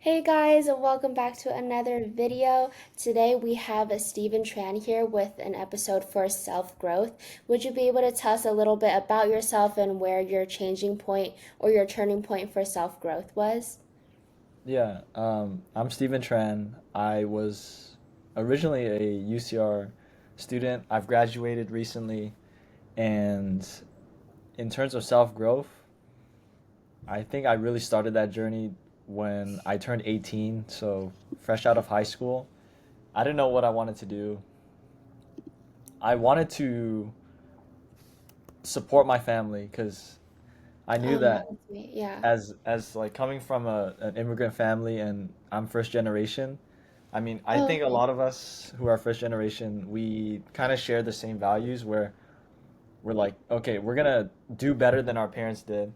Hey guys, and welcome back to another video. Today we have a Stephen Tran here with an episode for self-growth. Would you be able to tell us a little bit about yourself and where your changing point or your turning point for self-growth was? Yeah, I'm Stephen Tran. I was originally a UCR student. I've graduated recently, and in terms of self-growth, I think I really started that journey when I turned 18, so fresh out of high school. I didn't know what I wanted to do. I wanted to support my family because I knew Yeah, that that's me. Yeah. as like coming from an immigrant family and I'm first generation. I mean, I Oh, think a okay. lot of us who are first generation, we kind of share the same values where we're like, okay, we're gonna do better than our parents did,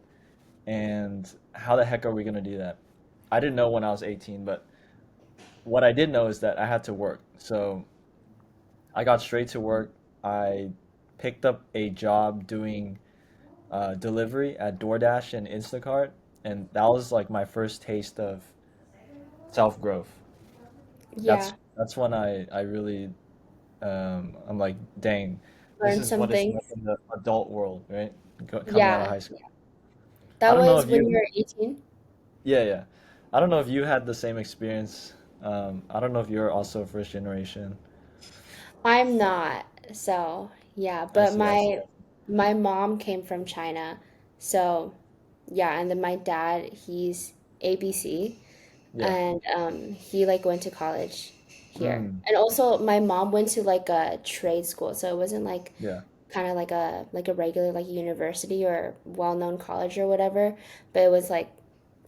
and how the heck are we gonna do that? I didn't know when I was 18, but what I did know is that I had to work. So I got straight to work. I picked up a job doing delivery at DoorDash and Instacart, and that was like my first taste of self growth. Yeah. That's when I really I'm like, dang, this Learn is some what it's things. like in the adult world, right? Coming out of Yeah. high school. I That don't know was if when you you, were 18? yeah, yeah. I don't know if you had the same experience. I don't know if you're also first generation. I'm not. So, yeah, I but see, I see. my mom came from China. So, yeah, and then my dad, he's ABC Yeah. and he like went to college here. Mm, And also my mom went to like a trade school, so it wasn't like yeah. kind of like a regular like university or well-known college or whatever, but it was like,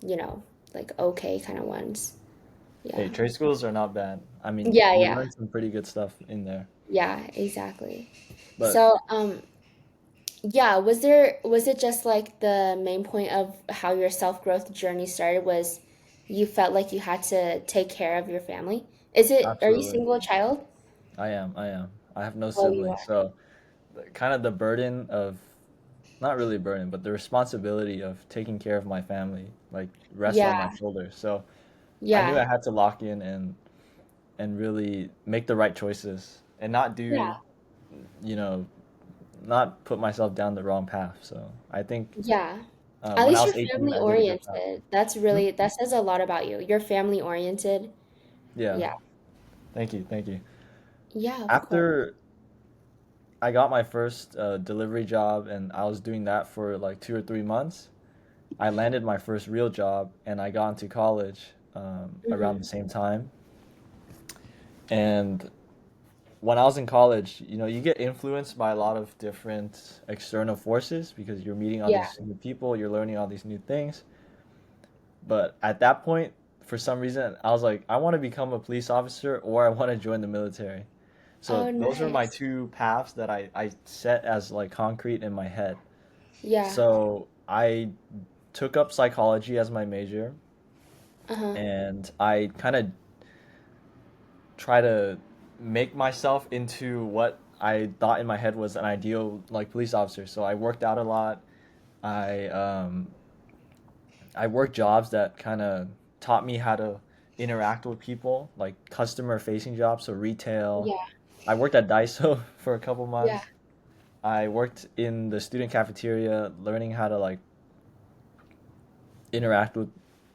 you know, like okay kind of ones. Hey, Yeah. trade schools are not bad. I mean, Yeah, you yeah. learn some pretty good stuff in there. Yeah, exactly. But So, yeah, was it just like the main point of how your self-growth journey started was you felt like you had to take care of your family? Are you absolutely, single child? I am. I am. I have no Oh, you siblings, are. so kind of the burden of not really a burden, but the responsibility of taking care of my family like rests on my Yeah, shoulders. So I knew I yeah, had to lock in and really make the right choices and not yeah, do, you know, not put myself down the wrong path. So I think yeah. At when I least was you're 18, family I did a good job. oriented. Hmm? That says a lot about you. You're family oriented. Yeah, Yeah. thank you, thank you. Yeah, of course. After I got my first delivery job and I was doing that for like 2 or 3 months, I landed my first real job and I got into college around the Hmm. same time. And when I was in college, you get influenced by a lot of different external forces because you're meeting all Yeah. these new people, you're learning all these new things. But at that point, for some reason, I was like, I want to become a police officer or I want to join the military. So Oh, those are my nice. two paths that I set as like concrete in my head. Yeah. So I took up psychology as my major Uh-huh. and I kind of try to make myself into what I thought in my head was an ideal like police officer. So I worked out a lot. I I worked jobs that kind of taught me how to interact with people, like customer facing jobs, so retail. Yeah. I worked at Daiso for a couple Yeah. months. I worked in the student cafeteria, learning how to like interact with.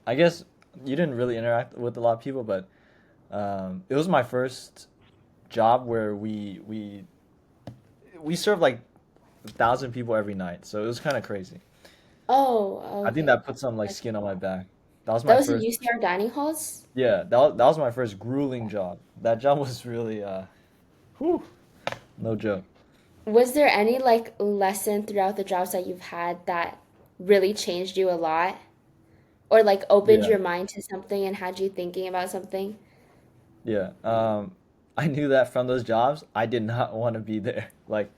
I guess you didn't really interact with a lot of people, but it was my first job where we served like 1,000 people every night, so it was kind of crazy. Oh, I think okay. that put some like That's skin on my cool. back. That was That my was in first. UCR dining halls? Yeah, that was my first grueling job. That job was really whew, no joke. Was there any like lesson throughout the jobs that you've had that really changed you a lot? Or like opened Yeah, your mind to something and had you thinking about something? yeah. I knew that from those jobs, I did not want to be there. Like,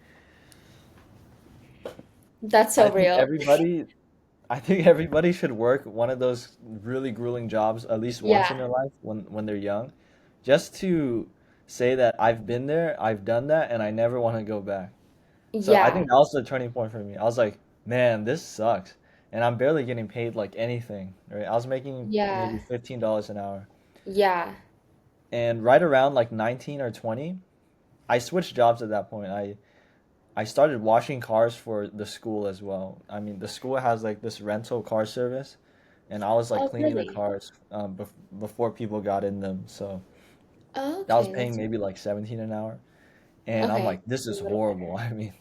That's I so think real. everybody, I think everybody should work one of those really grueling jobs at least once in Yeah. their life when they're young, just to say that I've been there, I've done that, and I never want to go back. So I Yeah. think that was the turning point for me. I was like, man, this sucks. and I'm barely getting paid like anything, right? I was making maybe Yeah. $15 an hour. Yeah. And right around like 19 or 20, I switched jobs at that point. I started washing cars for the school as well. I mean, the school has like this rental car service, and I was like Oh, cleaning the really? cars before people got in them. So Oh, that was okay. paying That's maybe like 17 an hour. And I'm okay. like, this A is little horrible. better. I mean,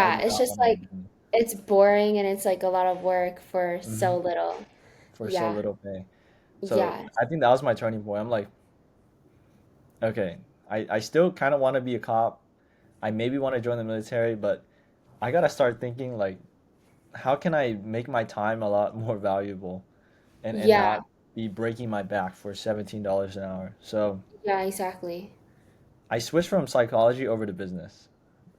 I Yeah, do it's not just want to be like doing it's boring and it's like a lot of work for this. Hmm. so little. For so Yeah. little pay. So Yeah. I think that was my turning point. I'm like, okay, I still kind of want to be a cop. I maybe want to join the military, but I gotta start thinking like, how can I make my time a lot more valuable and Yeah. not be breaking my back for $17 an hour. So Yeah, exactly. I switched from psychology over to business.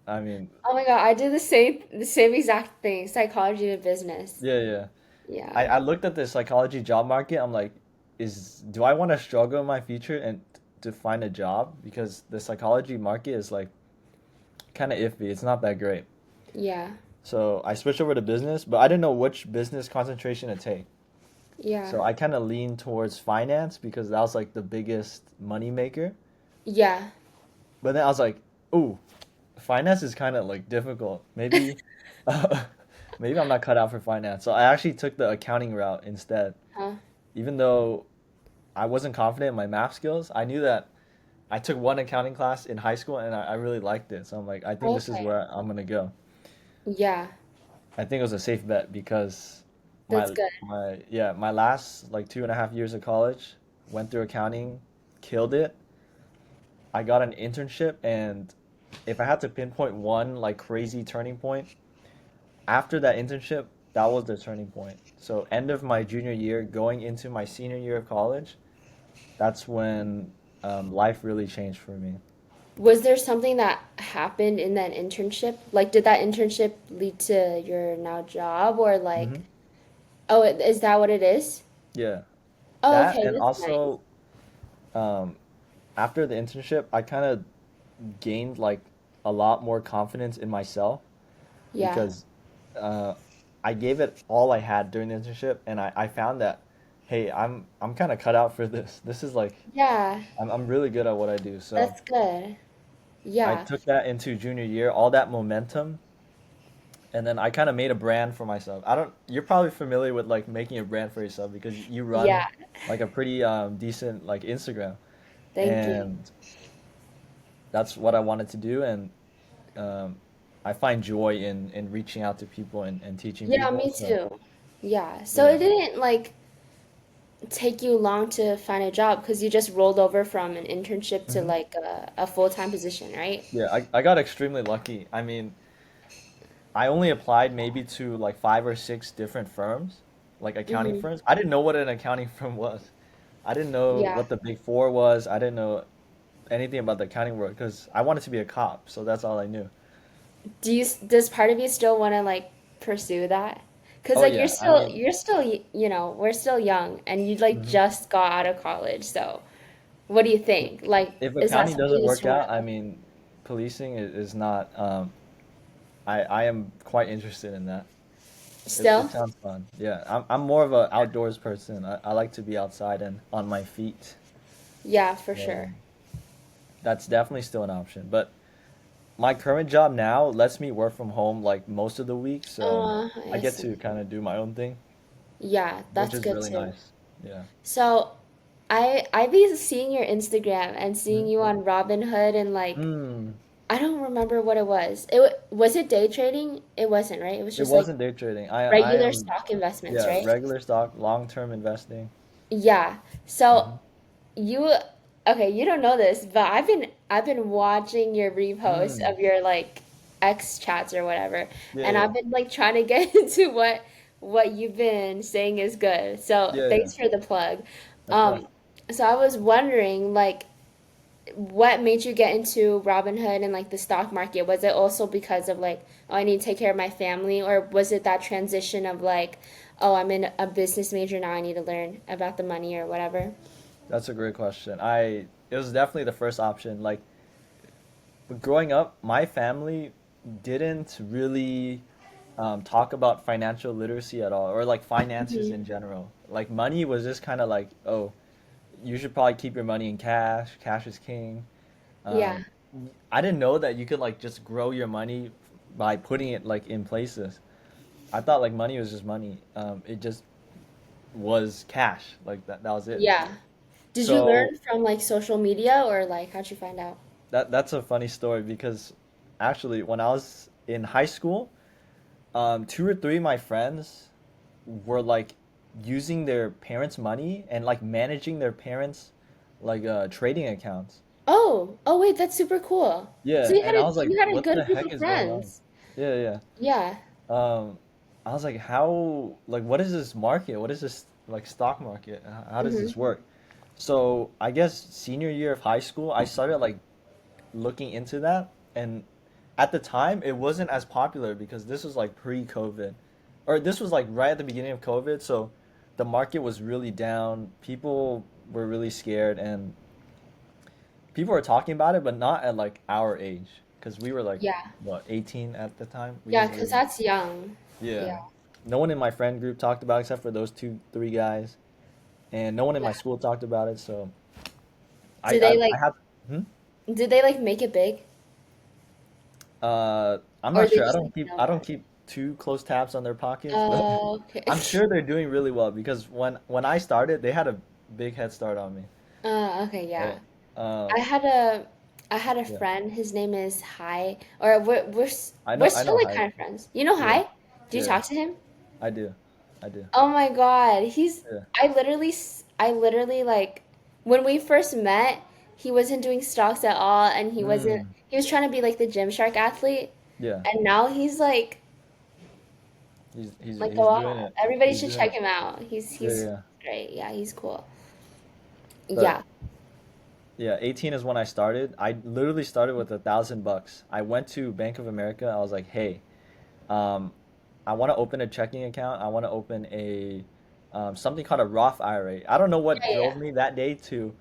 I mean, Oh my God, I did the same exact thing, psychology to business. yeah, yeah. Yeah. I looked at the psychology job market. I'm like, is do I want to struggle in my future and to find a job because the psychology market is like kind of iffy. It's not that great. Yeah. So I switched over to business, but I didn't know which business concentration to take. Yeah. So I kind of leaned towards finance because that was like the biggest money maker. Yeah. But then I was like, ooh, finance is kind of like difficult. Maybe, uh, maybe I'm not cut out for finance. So I actually took the accounting route instead. Huh? Even though I wasn't confident in my math skills, I knew that I took one accounting class in high school and I really liked it. So I'm like, I think this is Okay. where I'm gonna go. Yeah. I think it was a safe bet because That's good. my last like 2.5 years of college went through accounting, killed it. I got an internship, and if I had to pinpoint one like crazy turning point, after that internship, that was the turning point. So end of my junior year, going into my senior year of college, that's when life really changed for me. Was there something that happened in that internship? Like, did that internship lead to your now job or like, Hmm. oh, is that what it is? Yeah, Oh, that okay, and that's nice. also um, after the internship, I kind of gained like a lot more confidence in myself Yeah. because uh, I gave it all I had during the internship, and I found that, hey, I'm kind of cut out for this. This is like Yeah, I'm really good at what I do. So that's good. I Yeah. took that into junior year, all that momentum, and then I kind of made a brand for myself. I don't. You're probably familiar with like making a brand for yourself because you run Yeah. like a pretty decent like Instagram, Thank you. and that's what I wanted to do, and um, I find joy in reaching out to people and teaching Yeah, people. me So too. Yeah. So yeah, it didn't like take you long to find a job because you just rolled over from an internship to hmm, like a full-time position, right? yeah, I got extremely lucky. I mean, I only applied maybe to like 5 or 6 different firms, like accounting Mm-hmm. firms. I didn't know what an accounting firm was. I didn't know Yeah. what the Big Four was. I didn't know anything about the accounting world because I wanted to be a cop, so that's all I knew. Does part of you still want to like pursue that? Because Oh like you're yeah, I still mean, you're still we're still young and you like mhm. just got out of college. So what do you if, think? Like if is that accounting something doesn't you work still want out, I to mean, policing is not. I am quite interested in that. It still? sounds fun. Yeah, I'm more of a outdoors person. I like to be outside and on my feet. Yeah, for So sure. that's definitely still an option. But my current job now lets me work from home like most of the week, so I I get to see. kind of do my own thing, Yeah, which that's is good really too. nice. Yeah. So I've been seeing your Instagram and seeing Mhm. you on Robinhood and like Mm. I don't remember what it was. Was it day trading? It wasn't, right? It was It just like wasn't day trading. I regular am, stock investments, yeah, right? regular stock, long-term investing. Yeah. So Hmm. you okay, you don't know this, but I've been watching your reposts Mm. of your like X chats or whatever, Yeah, and yeah, I've been like trying to get into what you've been saying is good. So yeah, yeah. thanks for the plug. Of course. Um, so I was wondering like what made you get into Robinhood and like the stock market? Was it also because of like, oh, I need to take care of my family, or was it that transition of like, oh, I'm in a business major now, I need to learn about the money or whatever? That's a great question. It was definitely the first option. Like growing up, my family didn't really talk about financial literacy at all, or like finances Mhm. in general. Like money was just kind of like, oh, you should probably keep your money in cash. Cash is king. Yeah. Um, I didn't know that you could like just grow your money by putting it like in places. I thought like money was just money. It just was cash. Like that was it. Yeah. Did you So learn from like social media or like how'd you find out? that's a funny story because actually when I was in high school, two or three of my friends were like using their parents' money and like managing their parents' like trading accounts. Oh, wait, that's super cool. So Yeah, and I was like, you had a what good the group heck of is going on? friends. Yeah, yeah. Yeah. Um, I was like, how, like, what is this market? What is this like stock market? How does Hmm. this work? So I guess senior year of high school, I started like looking into that, and at the time, it wasn't as popular because this was like pre-COVID, or this was like right at the beginning of COVID, so the market was really down. People were really scared, and people were talking about it, but not at like our age, because we were like, Yeah. what, 18 at the time? We Yeah, didn't 'cause really, that's young. yeah. Yeah. No one in my friend group talked about it except for those two, three guys, and no one in Yeah. my school talked about it, so Did they I like have. Hmm? did they like make it big? I'm Or not they sure. just like know I about don't it? keep too close tabs on their pockets, but Oh, okay. I'm sure they're doing really well because when I started, they had a big head start on me. Okay, Right. yeah. I Um, had a I had a yeah. friend. His name is Hi, or we're I still know like Hype. kind of friends. You know Yeah. Hi? Do you Yeah. talk to him? I do. I do. Oh my God, Yeah. I literally like when we first met, he wasn't doing stocks at all, and Mm. he was trying to be like the Gymshark athlete, Yeah. and now he's like He's wow, doing it. everybody He's should doing check it. him out. Yeah, He's yeah. great. Yeah, he's cool. But Yeah. yeah, 18 is when I started. I literally started with $1,000. I went to Bank of America. I was like, hey, Um, I want to open a checking account. I want to open a something called a Roth IRA. I don't know what Yeah, drove yeah. me that day to.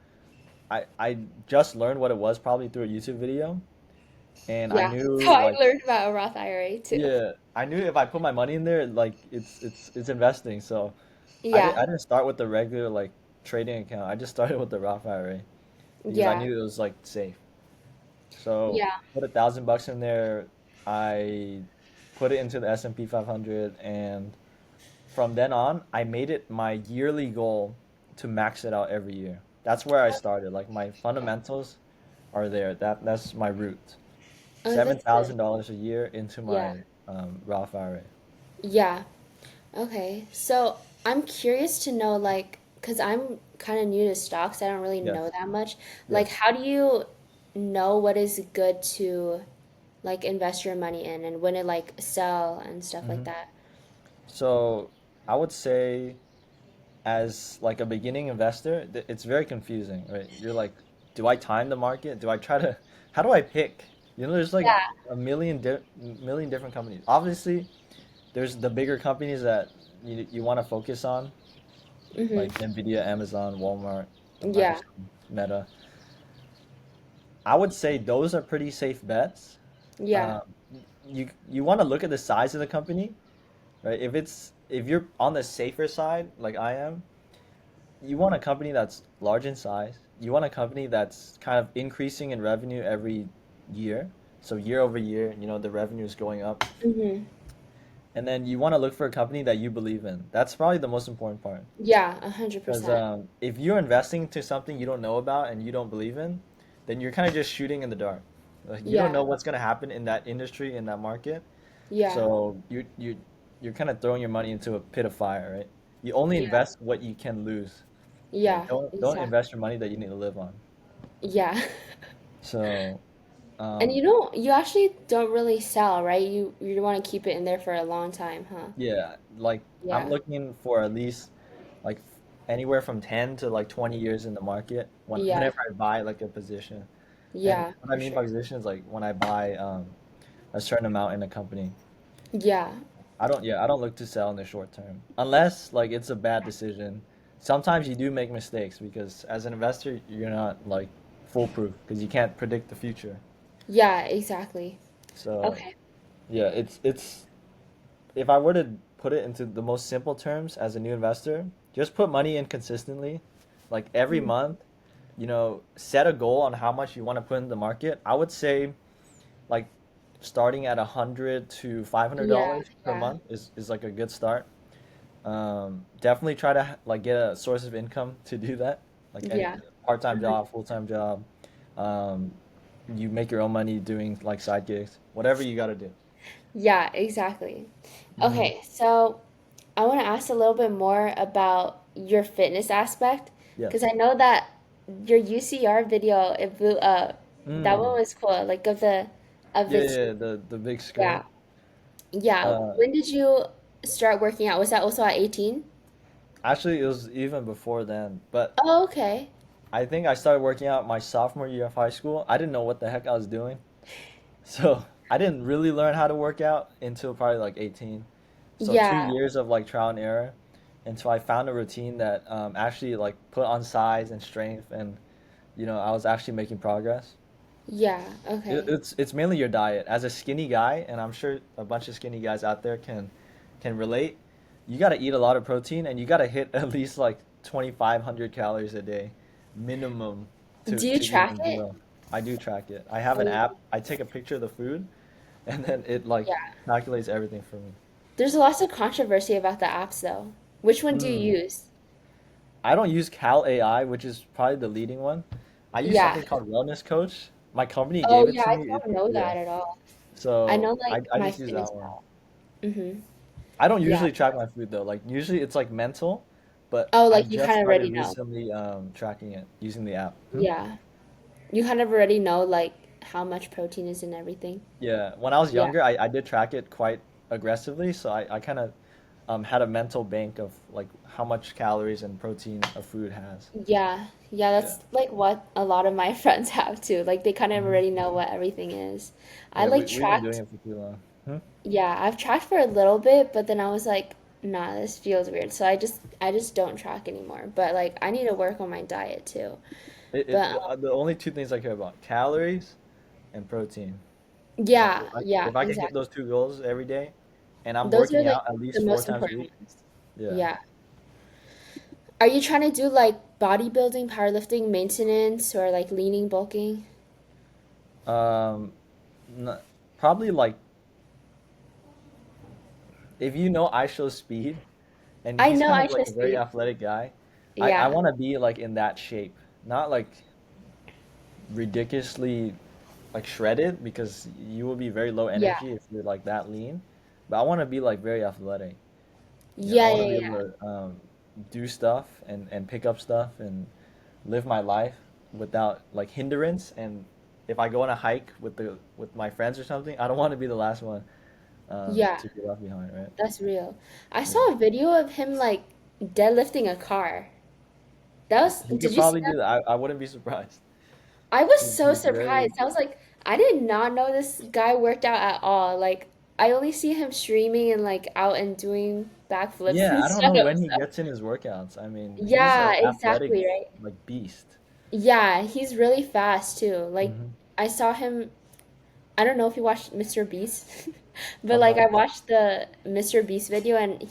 I just learned what it was probably through a YouTube video, and I Yeah. So knew I like, learned about a Roth IRA too. yeah, I knew if I put my money in there, like it's investing. So Yeah. I didn't start with the regular like trading account. I just started with the Roth IRA because I Yeah. knew it was like safe. So Yeah. put $1,000 in there. I put it into the S&P 500, and from then on, I made it my yearly goal to max it out every year. That's where I started. Like my fundamentals are there. That's my root. Oh, Seven that's good. thousand dollars a year into Yeah. my Roth IRA. Yeah. Okay. So I'm curious to know, like, because I'm kind of new to stocks, I don't really know Yes. that much. Like, Yes. how do you know what is good to, like, invest your money in and when to, like, sell and stuff like Hmm. that? So I would say, as like a beginning investor, it's very confusing, right? You're like, do I time the market? Do I try to, how do I pick? You know, there's like Yeah. million different companies. Obviously, there's the bigger companies that you want to focus on, like Mm-hmm. Nvidia, Amazon, Walmart, Yeah. Microsoft, Meta. I would say those are pretty safe bets. Yeah. Um, you want to look at the size of the company, right? If you're on the safer side, like I am, you want a company that's large in size. You want a company that's kind of increasing in revenue every year. So year over year, the revenue is going up. Mm-hmm. And then you want to look for a company that you believe in. That's probably the most important part. Yeah, 100%. Because if you're investing into something you don't know about and you don't believe in, then you're kind of just shooting in the dark. Like you don't Yeah. know what's going to happen in that industry, in that market. Yeah. So you're kind of throwing your money into a pit of fire, right? You only Yeah. invest what you can lose. Right? Yeah, Don't exactly. invest your money that you need to live on. Yeah. So And um, you actually don't really sell, right? You want to keep it in there for a long time, huh? yeah, like I'm Yeah. looking for at least like anywhere from 10 to like 20 years in the market Yeah. whenever I buy like a position. And Yeah, what I for mean sure. by position is like when I buy a certain amount in a company. Yeah. I don't look to sell in the short term unless like it's a bad decision. Sometimes you do make mistakes because as an investor, you're not like foolproof because you can't predict the future. Yeah, exactly. So Okay. yeah, if I were to put it into the most simple terms as a new investor, just put money in consistently, like every Mm. month. Set a goal on how much you want to put in the market. I would say like starting at $100 to $500 Yeah, per yeah, month is like a good start. Definitely try to like get a source of income to do that, like any yeah. part-time Mhm. job, full-time job. Um, you make your own money doing like side gigs, whatever you got to do. Yeah, exactly. Hmm. Okay, so I want to ask a little bit more about your fitness aspect Yeah. because I know that your UCR video it blew up. That one Mm. was cool, like of Yeah, the yeah, team. yeah, the big screen. Yeah. Yeah. Uh, When did you start working out? Was that also at 18? Actually, it was even before then, but Oh, okay. I think I started working out my sophomore year of high school. I didn't know what the heck I was doing. So I didn't really learn how to work out until probably like 18. So two Yeah. years of like trial and error until I found a routine that actually like put on size and strength, and I was actually making progress. Yeah. It, Okay. it's it's mainly your diet. As a skinny guy, and I'm sure a bunch of skinny guys out there can relate. You got to eat a lot of protein, and you got to hit at least like 2,500 calories a day minimum to Do you to track even it? grow. I do track it. I have an Oh, app. I take a picture of the food, and then it like yeah. calculates everything for me. There's lots of controversy about the apps though. Which one do you Mm. use? I don't use Cal AI, which is probably the leading one. I use Yeah. something called Wellness Coach. My company Oh, gave it yeah, to I me. don't know Yeah. that at all. I So know I, like I my just use fitness that one. Mm-hmm. I don't Yeah. usually track my food though. Like usually it's like mental, but Oh, I like you just kind of started already know. recently tracking it using the app. Hmm? Yeah. You kind of already know like how much protein is in everything. Yeah, when I was Yeah. younger, I did track it quite aggressively, so I kind of had a mental bank of like how much calories and protein a food has. Yeah. Yeah, Yeah. that's like what a lot of my friends have too. Like they kind of Hmm. already know what everything is. I Yeah, like we've been doing tracked, it for too long. Hmm? yeah, I've tracked for a little bit, but then I was like, nah, this feels weird. So I just don't track anymore. But like I need to work on my diet too. But The only two things I care about, calories and protein. Like yeah, yeah, if I can hit exactly. those two goals every day, and I'm Those are working like out at the least four most times a important week. ones. Yeah. Yeah. Are you trying to do like bodybuilding, powerlifting, maintenance, or like leaning, bulking? Um, n Probably like if you know I show speed, and I he's know kind I of like should a very speed. athletic guy. I Yeah. want to be like in that shape, not like ridiculously like shredded because you will be very low Yeah. energy if you're like that lean. But I want to be like very athletic. I Yeah, want to yeah, be able yeah. to do stuff and pick up stuff and live my life without like hindrance. And if I go on a hike with my friends or something, I don't want to be the last one Yeah, to get left behind, right? that's real. I Yeah. saw a video of him like deadlifting a car. He Did could you see probably that? do that. I wouldn't be surprised. I was so He's very surprised. I was like, I did not know this guy worked out at all. Like, I only see him streaming and like out and doing backflips Yeah, and I don't know stuff. when he So, gets in his workouts. I mean, he's yeah, an athletic exactly, right? like beast. Yeah, he's really fast too. Like, Hmm. I saw him, I don't know if you watched Mr. Beast, but I'm like I not. watched the Mr. Beast video and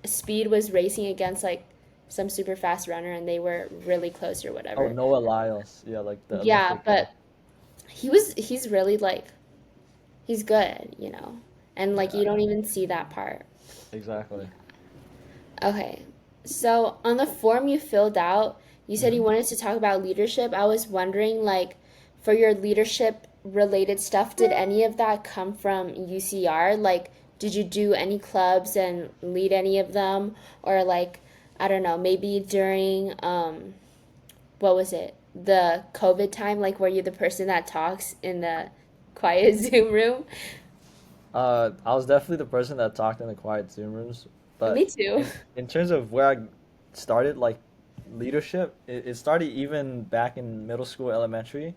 Speed was racing against like some super fast runner and they were really close or Oh, whatever. Noah Lyles. Yeah, like the Yeah, Olympic guy. but he's really like he's good. And like Yeah, you don't even see that part. exactly. Okay. So on the form you filled out, you said you Hmm. wanted to talk about leadership. I was wondering, like, for your leadership related stuff, did any of that come from UCR? Like, did you do any clubs and lead any of them? Or like, I don't know, maybe during what was it? The COVID time, like were you the person that talks in the quiet Zoom room? I was definitely the person that talked in the quiet Zoom rooms, Me but too. in terms of where I started, like leadership, it started even back in middle school, elementary.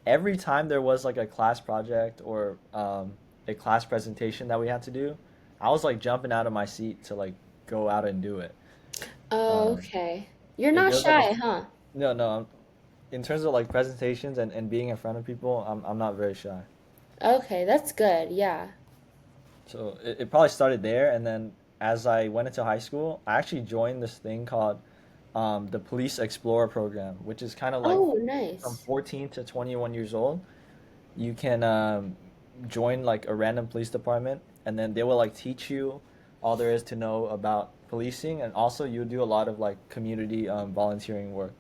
Every time there was like a class project or a class presentation that we had to do, I was like jumping out of my seat to like go out and do it. Oh, Um, okay. You're it not was like a shy, huh? no, no. In terms of like presentations and being in front of people, I'm not very shy. Okay, that's good. Yeah. So it probably started there, and then as I went into high school, I actually joined this thing called the Police Explorer program, which is kind of like Oh, from nice. 14 to 21 years old. You can join like a random police department, and then they will like teach you all there is to know about policing, and also you do a lot of like community volunteering work.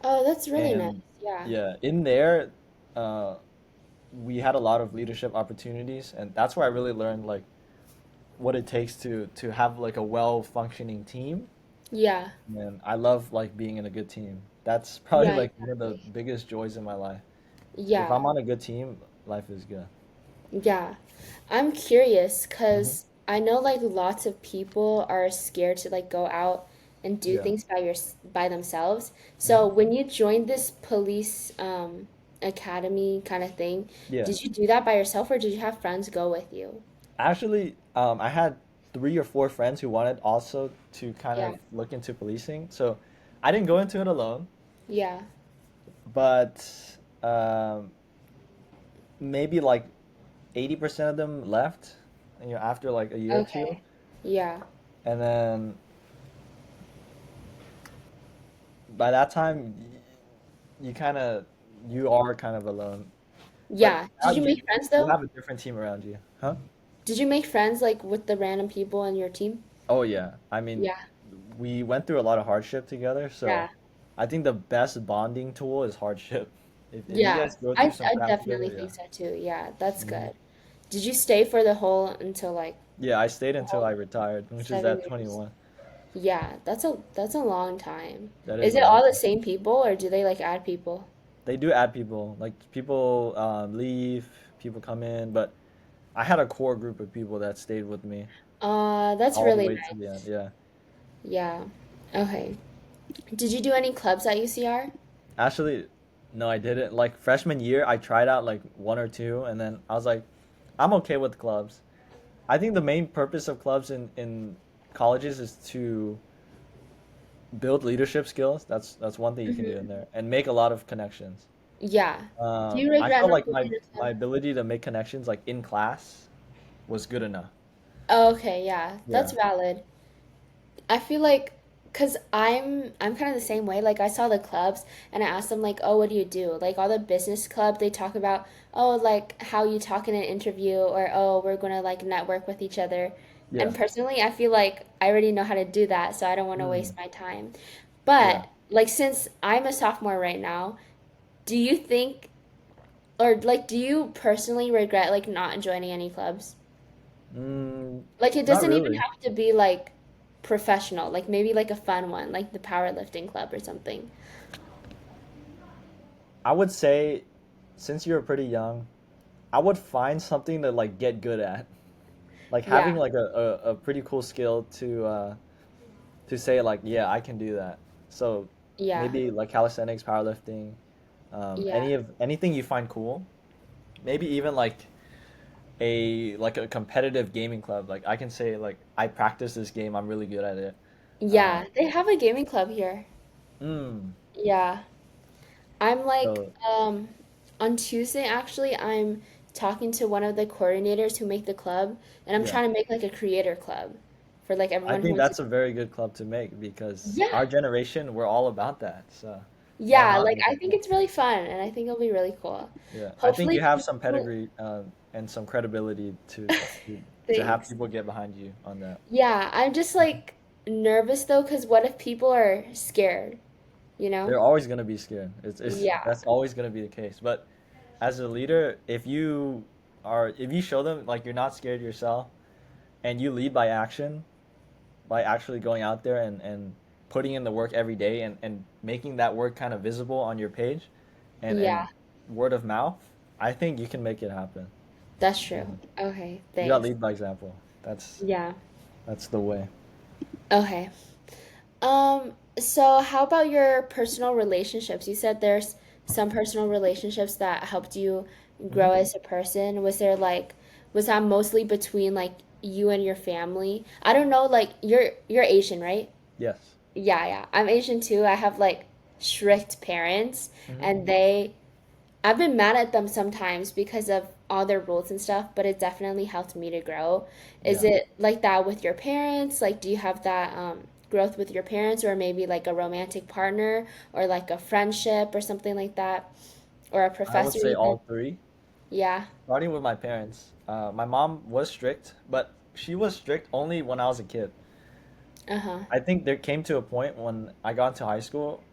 Oh, that's really nice. And Yeah. yeah, in there, uh, we had a lot of leadership opportunities, and that's where I really learned like what it takes to have like a well functioning team. Yeah. And I love like being in a good team. That's probably Yeah, like one of the exactly. biggest joys in my life. If Yeah. I'm on a good team, life is good. Yeah. I'm curious Hmm. because I know like lots of people are scared to like go out and do Yeah. things by themselves. So Hmm. when you joined this police academy kind of thing, Yeah. did you do that by yourself or did you have friends go with you? Actually, I had 3 or 4 friends who wanted also to kind Yeah. of look into policing. So I didn't go into it alone, Yeah. but um, maybe like 80% of them left, after like a year or two. Okay. Yeah. And then by that time, you kind of you are kind of alone. But Yeah. now Did you make friends you though? have a different team around you, huh? Did you make friends like with the random people in your team? Oh yeah. I mean, Yeah. we went through a lot of hardship together, so Yeah. I think the best bonding tool is hardship. If you Yeah. guys go through I some I crap definitely together, yeah. think so too. Yeah, that's Hmm. good. Did you stay for the whole until like Yeah, I stayed the until I whole retired, which is at 7 years? 21. Yeah, that's a long time. That is Is a it long all the time. same people or do they like add people? They do add people, like people leave, people come in, but I had a core group of people that stayed with me That's all the really way to the end. nice. Yeah. Yeah. Okay. Did you do any clubs at UCR? Actually, no, I didn't. Like freshman year, I tried out like one or two, and then I was like, I'm okay with clubs. I think the main purpose of clubs in colleges is to build leadership skills. That's one thing you can do in Hmm. there, and make a lot of connections. Yeah. Do you I regret felt not like joining a my club? ability to make connections like in class was good enough. Oh, okay, yeah. That's Yeah. valid. I feel like because I'm kind of the same way. Like I saw the clubs and I asked them like, "Oh, what do you do?" Like all the business club, they talk about, "Oh, like how you talk in an interview," or "Oh, we're going to like network with each other." Yeah. And personally, I feel like I already know how to do that, so I don't want to Mm. waste my time. Yeah. But like since I'm a sophomore right now, do you think or like do you personally regret like not joining any clubs? Like it Not doesn't even really. have to be like professional, like maybe like a fun one, like the powerlifting club or something. I would say, since you're pretty young, I would find something to like get good at. Like Yeah, having like a pretty cool skill to say like, yeah, I can do that. So yeah, maybe like calisthenics, powerlifting, yeah, anything you find cool. Maybe even like a competitive gaming club. Like I can say like I practice this game, I'm really good at it. Uh, yeah. They have a gaming club here. mm, Yeah. I'm like, so on Tuesday actually, I'm talking to one of the coordinators who make the club, and I'm yeah, trying to make like a creator club for like I everyone who think wants to. that's a very good club to make because Yeah, our generation we're all about that. So why yeah, not like make a I think club? it's really fun, and I think it'll be really cool. Yeah, I think you Hopefully, have some people. pedigree and some credibility to have Thanks. people get behind you on that. Yeah, I'm just like nervous though, because what if people are scared, you know? They're always gonna be scared. It's Yeah, that's always gonna be the case. But as a leader, if you show them like you're not scared yourself and you lead by action, by actually going out there and putting in the work every day and making that work kind of visible on your page and yeah, word of mouth, I think you can make it happen. that's Yeah. true. Okay, You got thanks. lead by example. Yeah, That's the way. okay. So how about your personal relationships? You said there's some personal relationships that helped you Hmm. grow as a person. Was that mostly between like you and your family? I don't know, like you're Asian, right? Yes. Yeah, yeah. I'm Asian too. I have like strict parents Hmm. and they I've been mad at them sometimes because of all their rules and stuff, but it definitely helped me to grow. Is Yeah. it like that with your parents? Like, do you have that growth with your parents, or maybe like a romantic partner, or like a friendship, or something like that, or a I would professor say even? all three. Yeah. Starting with my parents. My mom was strict, but she was strict only when I was a kid. Uh-huh. I think there came to a point when I got into high school,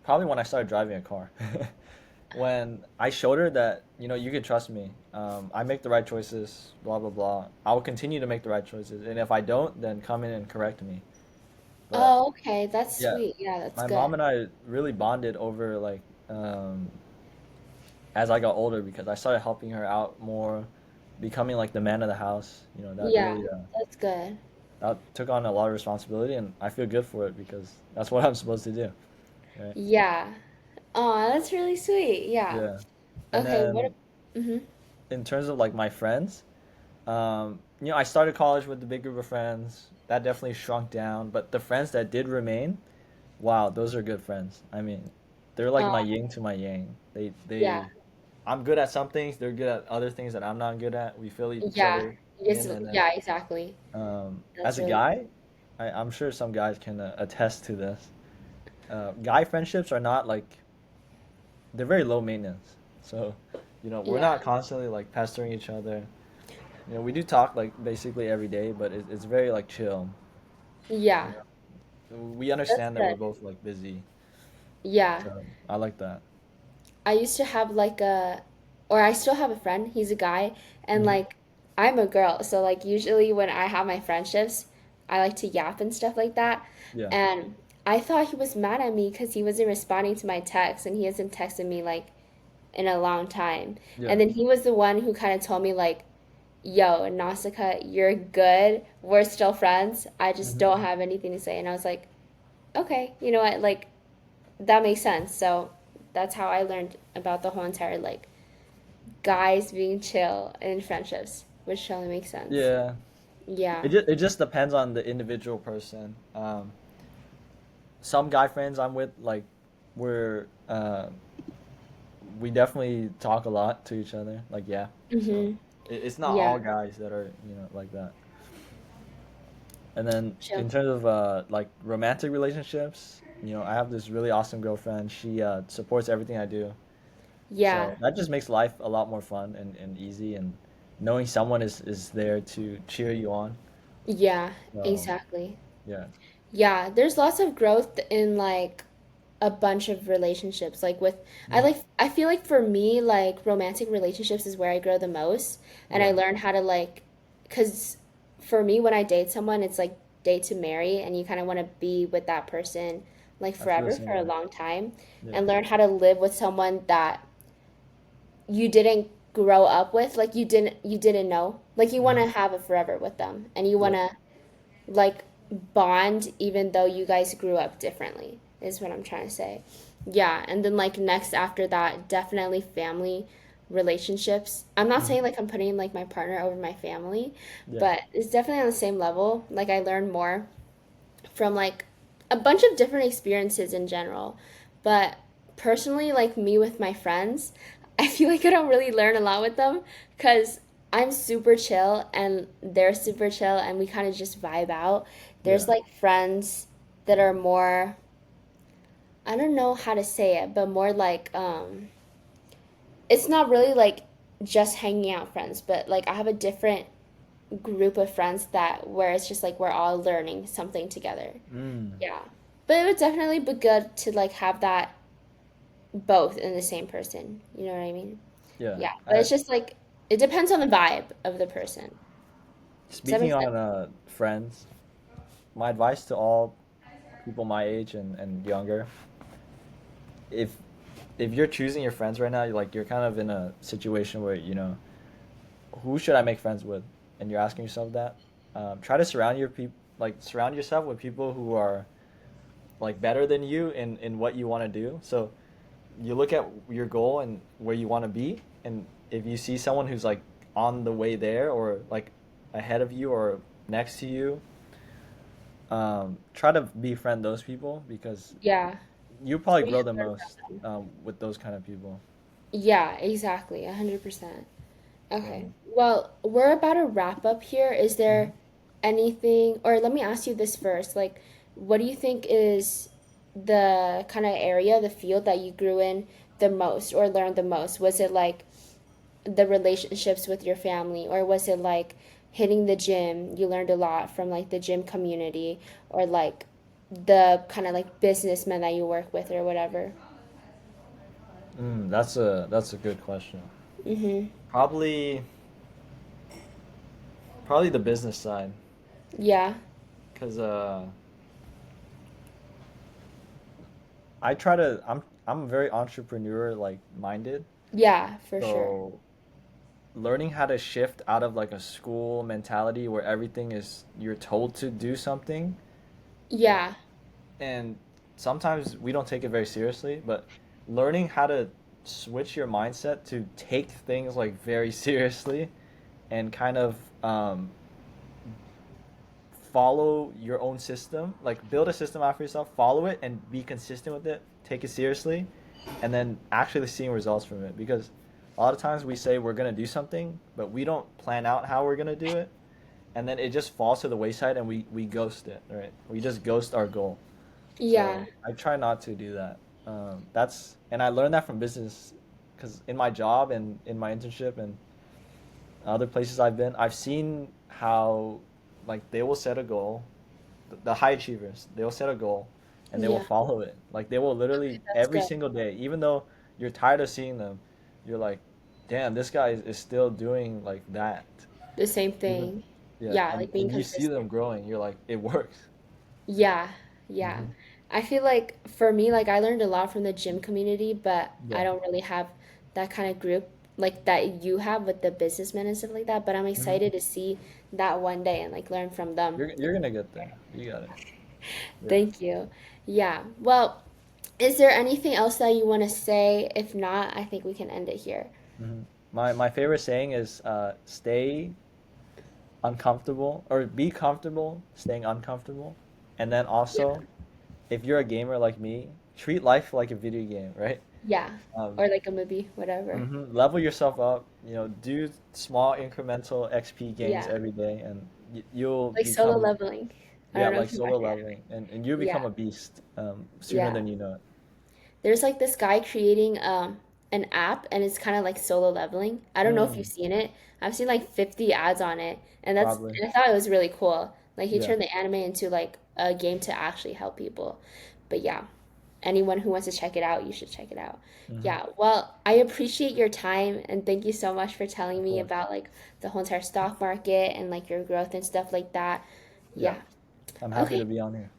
probably when I started driving a car, when I showed her that, you can trust me. I make the right choices, blah, blah, blah. I will continue to make the right choices. And if I don't, then come in and correct me. But Oh, okay. That's yeah, sweet. Yeah, that's my mom good. and I really bonded over like, as I got older because I started helping her out more, becoming like the man of the house. That Yeah, really that's good. that took on a lot of responsibility, and I feel good for it because that's what I'm supposed to do, right? Yeah. Oh, that's really sweet. Yeah. Yeah. And Okay, then mm-hmm. in terms of like my friends, I started college with the big group of friends. That definitely shrunk down, but the friends that did remain, wow, those are good friends. I mean, they're like my yin to my yang. Yeah. I'm good at some things. They're good at other things that I'm not good at. We fill each Yeah. other It's in, and then yeah, exactly. That's as a really guy, I'm sure some guys can attest to this. Guy friendships are not like they're very low maintenance. So, we're yeah. not constantly like pestering each other. We do talk like basically every day, but it's very like chill. You Yeah. know, we That's understand that we're good. both like busy, Yeah. so I like that. I used to have like or I still have a friend, he's a guy, and Hmm. like I'm a girl, so like usually when I have my friendships, I like to yap and stuff like that. Yeah. And I thought he was mad at me because he wasn't responding to my text and he hasn't texted me like in a long time. Yeah. And then he was the one who kind of told me like, yo, Nausicaa, you're good. We're still friends. I just Hmm. don't have anything to say. And I was like, okay, you know what? Like, that makes sense. So that's how I learned about the whole entire, like, guys being chill in friendships, which totally makes sense. Yeah. Yeah. It just depends on the individual person. Some guy friends I'm with, like, we're we definitely talk a lot to each other. Like, yeah. So Mm-hmm. it's not Yeah. all guys that are like that. And then Chill. in terms of like romantic relationships, I have this really awesome girlfriend. She supports everything I do. Yeah. So that just makes life a lot more fun and easy, and knowing someone is there to cheer you on. Yeah. So Exactly. yeah. Yeah. There's lots of growth in, like, a bunch of relationships Mhm. I feel like for me like romantic relationships is where I grow the most and I Yeah. learn how to like cuz for me when I date someone it's like date to marry and you kind of want to be with that person like I feel the forever same for a way. long time Yeah. and learn how to live with someone that you didn't grow up with like you didn't know like you want Hmm. to have it forever with them and you want Yeah. to like bond even though you guys grew up differently is what I'm trying to say. Yeah, and then like next after that, definitely family relationships. I'm not saying Hmm. like I'm putting like my partner over my family, Yeah. but it's definitely on the same level. Like I learn more from like a bunch of different experiences in general. But personally, like me with my friends, I feel like I don't really learn a lot with them because I'm super chill and they're super chill and we kind of just vibe out. There's Yeah. like friends that are more, I don't know how to say it, but more like, it's not really like just hanging out friends, but like I have a different group of friends that where it's just like we're all learning something together. Mm. Yeah. But it would definitely be good to like have that both in the same person. You know what I mean? Yeah. Yeah. But it's just like it depends on the vibe of the person. Does that Speaking make sense? on friends, my advice to all people my age and younger, if you're choosing your friends right now, you're kind of in a situation where who should I make friends with, and you're asking yourself that. Try to surround yourself with people who are like better than you in what you want to do. So you look at your goal and where you want to be, and if you see someone who's like on the way there or like ahead of you or next to you, try to befriend those people because Yeah. you So probably we grow should the learn most from them. with those kind of people. Yeah, exactly. 100%. Okay. So, Well, we're about to wrap up here. Is there mhm. anything, or let me ask you this first. Like, what do you think is the kind of area, the field that you grew in the most or learned the most? Was it like the relationships with your family, or was it like hitting the gym? You learned a lot from like the gym community, or like the kind of like businessmen that you work with, or whatever? That's a good question. Mm-hmm. Probably probably the business side, Yeah. because I try to I'm very entrepreneur like minded. Yeah, for sure. So learning how to shift out of like a school mentality where everything is you're told to do something, Yeah. and sometimes we don't take it very seriously, but learning how to switch your mindset to take things like very seriously and kind of follow your own system, like build a system out for yourself, follow it and be consistent with it, take it seriously, and then actually seeing results from it. Because a lot of times we say we're going to do something, but we don't plan out how we're going to do it. And then it just falls to the wayside and we ghost it, right? We just ghost our goal. Yeah. So I try not to do that. And I learned that from business because in my job and in my internship and other places I've been, I've seen how like they will set a goal, the high achievers, they will set a goal and they will Yeah. follow it. Like they will Okay, literally that's every good. single day, even though you're tired of seeing them, you're like, damn, this guy is still doing like that. The same Even thing. yeah, Yeah, like being and you see them consistent. growing, you're like, it works. Yeah, yeah. Hmm. I feel like for me, like I learned a lot from the gym community, but I Yeah. don't really have that kind of group like that you have with the businessmen and stuff like that. But I'm Hmm. excited to see that one day and like learn from them. You're gonna get there. You got it. Yeah. Thank you. Yeah. Well, is there anything else that you want to say? If not, I think we can end it here. Hmm. My favorite saying is stay uncomfortable or be comfortable staying uncomfortable, and then Yeah. also if you're a gamer like me, treat life like a video game, right? Yeah. Um, Or like a movie, whatever. level yourself up. Do small incremental XP gains Yeah. every day, and you'll Like solo become leveling. I yeah don't know like if you solo watch it. leveling, and you'll Yeah. become a beast sooner Yeah. than you know it. There's like this guy creating an app and it's kind of like solo leveling. I don't know if you've Mm, seen it. I've seen like 50 ads on it probably. and I thought it was really cool. Like he Yeah. turned the anime into like a game to actually help people. But yeah, anyone who wants to check it out, you should check it out. Hmm. Yeah, well, I appreciate your time and thank you so much for telling Of me course. about like the whole entire stock market and like your growth and stuff like that. Yeah. Yeah. I'm happy to Okay. be on here.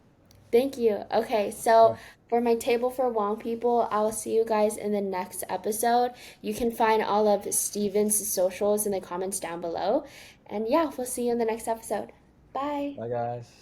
Thank you. Okay, Of so course. for my Table for Wong people, I will see you guys in the next episode. You can find all of Steven's socials in the comments down below. And yeah, we'll see you in the next episode. Bye. Bye, guys.